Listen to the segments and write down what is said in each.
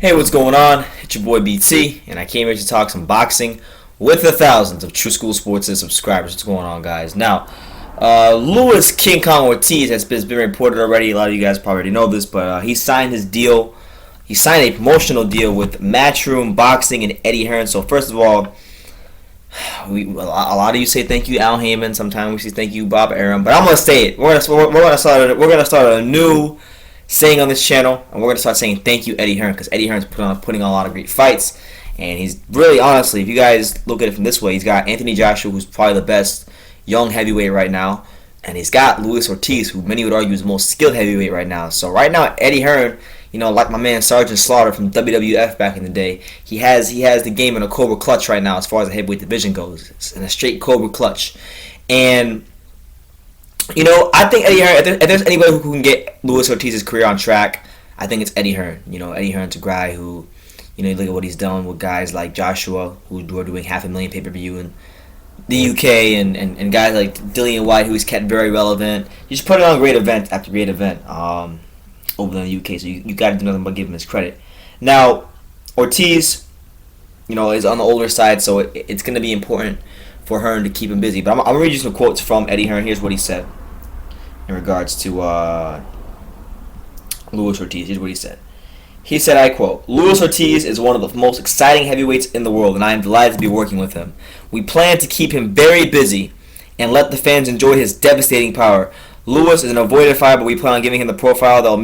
Hey, what's going on? It's your boy BT, and I came here to talk some boxing with the thousands of True School Sports subscribers. What's going on, guys? Now, Luis King Kong Ortiz has been reported already. A lot of you guys probably already know this, but he signed his deal. He signed a promotional deal with Matchroom Boxing and Eddie Hearn. So first of all, a lot of you say thank you, Al Heyman. Sometimes we say thank you, Bob Arum. But I'm gonna say it. We're gonna start a new saying on this channel, and we're going to start saying thank you, Eddie Hearn, because Eddie Hearn's putting on a lot of great fights, and he's really, honestly, if you guys look at it from this way, he's got Anthony Joshua, who's probably the best young heavyweight right now, and he's got Luis Ortiz, who many would argue is the most skilled heavyweight right now. So right now, Eddie Hearn, like my man Sergeant Slaughter from WWF back in the day, he has the game in a Cobra clutch right now as far as the heavyweight division goes. It's in a straight Cobra clutch. And I think Eddie Hearn, if there's anybody who can get Luis Ortiz's career on track, I think it's Eddie Hearn. Eddie Hearn's a guy who, you look at what he's done with guys like Joshua, who are doing 500,000 pay-per-view in the UK, and guys like Dillian White, who he's kept very relevant. He's just putting on great event after great event over in the UK, so you got to do nothing but give him his credit. Now, Ortiz, is on the older side, so it's going to be important for Hearn to keep him busy. But I'm going to read you some quotes from Eddie Hearn. Here's what he said in regards to Luis Ortiz. Here's what he said. He said, I quote, "Luis Ortiz is one of the most exciting heavyweights in the world, and I am delighted to be working with him. We plan to keep him very busy and let the fans enjoy his devastating power. Luis is an avoided fighter, but we plan on giving him the profile that will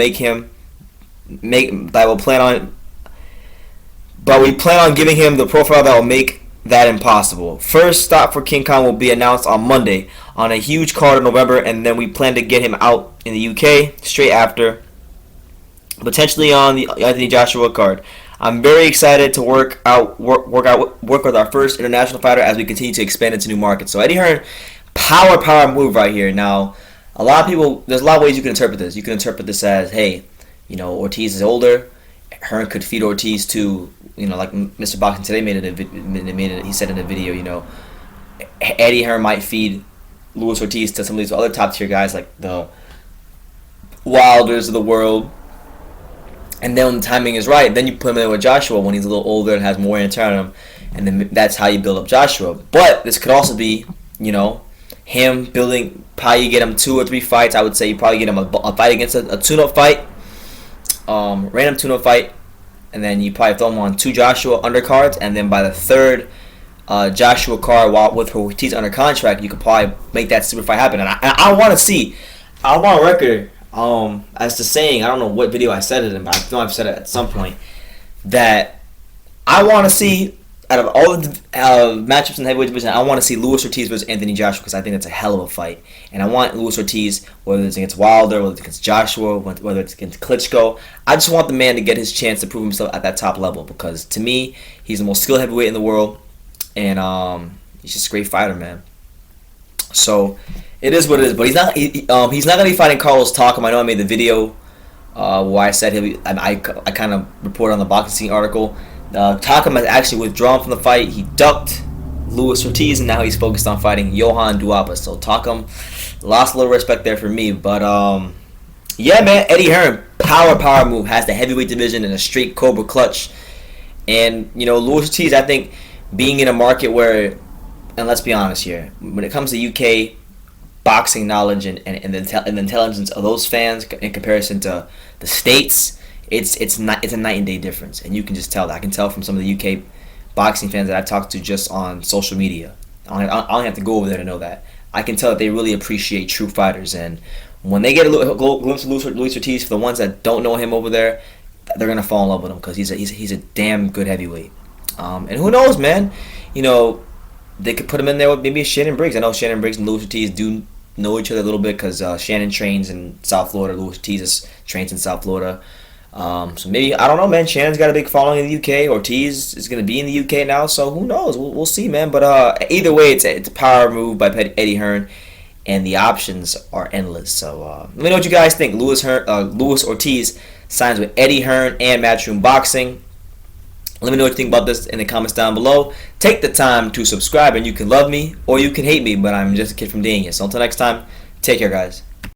we plan on giving him the profile that will make that impossible. First stop for King Kong will be announced on Monday on a huge card in November, and then we plan to get him out in the UK straight after, potentially on the Anthony Joshua card. I'm very excited to work with our first international fighter as we continue to expand into new markets." So Eddie Hearn, power move right here. Now, a lot of people, there's a lot of ways you can interpret this. You can interpret this as, hey, Ortiz is older. Hearn could feed Ortiz to, like Mr. Boxing Today he said in a video, Eddie Hearn might feed Luis Ortiz to some of these other top tier guys like the Wilders of the world, and then when the timing is right, then you put him in with Joshua when he's a little older and has more wear and tear on him, and then that's how you build up Joshua. But this could also be, him building, probably you get him 2 or 3 fights. I would say you probably get him a fight against a tune-up fight, random tune-up fight, and then you probably throw him on 2 Joshua undercards, and then by the 3rd Joshua card with Ortiz under contract, you could probably make that super fight happen. And I want to see, I want a record, as to saying, I don't know what video I said it in, but I know I've said it at some point, that I want to see, out of all the matchups in the heavyweight division, I want to see Luis Ortiz versus Anthony Joshua, because I think it's a hell of a fight. And I want Luis Ortiz, whether it's against Wilder, whether it's against Joshua, whether it's against Klitschko, I just want the man to get his chance to prove himself at that top level, because to me, he's the most skilled heavyweight in the world, and he's just a great fighter, man. So it is what it is. But he's not going to be fighting Carlos Takam. I know I made the video where I said I kind of reported on the Boxing Scene article. Takam has actually withdrawn from the fight. He ducked Luis Ortiz, and now he's focused on fighting Johan Duapa. So Takam lost a little respect there for me. But yeah, man, Eddie Hearn, power move, has the heavyweight division in a straight Cobra clutch. And Luis Ortiz, I think, being in a market where, and let's be honest here, when it comes to UK boxing knowledge and the intelligence of those fans in comparison to the States, it's a night and day difference, and you can just tell that. I can tell from some of the UK boxing fans that I've talked to just on social media. I don't have to go over there to know that. I can tell that they really appreciate true fighters, and when they get a glimpse of Luis Ortiz, for the ones that don't know him over there, they're gonna fall in love with him, because he's a damn good heavyweight. And who knows, man? They could put him in there with maybe Shannon Briggs. I know Shannon Briggs and Luis Ortiz do know each other a little bit, because Shannon trains in South Florida, Luis Ortiz trains in South Florida. So maybe, I don't know, man. Shannon's got a big following in the UK. Ortiz is going to be in the UK now, so who knows? We'll see, man. But either way, it's a power move by Eddie Hearn, and the options are endless. So let me know what you guys think. Luis Ortiz signs with Eddie Hearn and Matchroom Boxing. Let me know what you think about this in the comments down below. Take the time to subscribe, and you can love me or you can hate me, but I'm just a kid from Dania. So until next time, take care, guys.